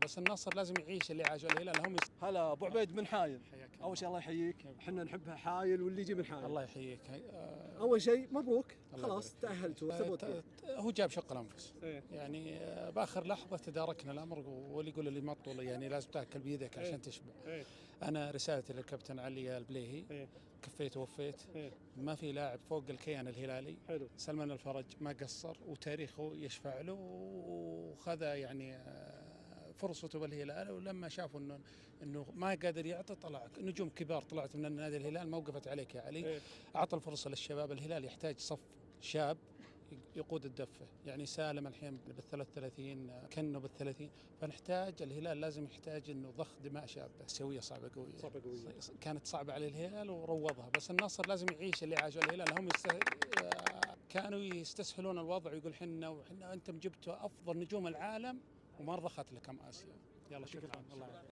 بس النصر لازم يعيش اللي عاشوا الهلال هم. هلا ابو عبيد من حايل. حياك اول شيء الله يحييك، احنا نحبها حايل واللي يجي من حايل. الله يحييك. اول شيء مبروك، الله خلاص يبارك تاهلتوا ثبت. هو جاب شق الانفس إيه. يعني باخر لحظه تداركنا الامر، واللي يقول اللي مطول يعني لازم تاكل بيدك عشان تشبع. انا رسالتي للكابتن علي البليهي، كفيت ووفيت. ما في لاعب فوق الكيان الهلالي. حلو. سلمان الفرج ما قصر وتاريخه يشفع له، وخذ يعني فرصته بالهلال، ولما شافوا انه ما قادر يعطي طلع نجوم كبار طلعت من النادي الهلال، ما وقفت عليك يا علي. اعطى الفرصه للشباب. الهلال يحتاج صف شاب يقود الدفه، يعني سالم الحين بال33 كنه بال30، فنحتاج الهلال لازم يحتاج انه ضخ دماء شابه. سويه صعبه قويه كانت صعبه على الهلال وروضها، بس النصر لازم يعيش اللي عاشوا الهلال. هم كانوا يستسهلون الوضع ويقول حنا انتم جبتوا افضل نجوم العالم وما رضخت لكم اسيا. يلا شكرا. الله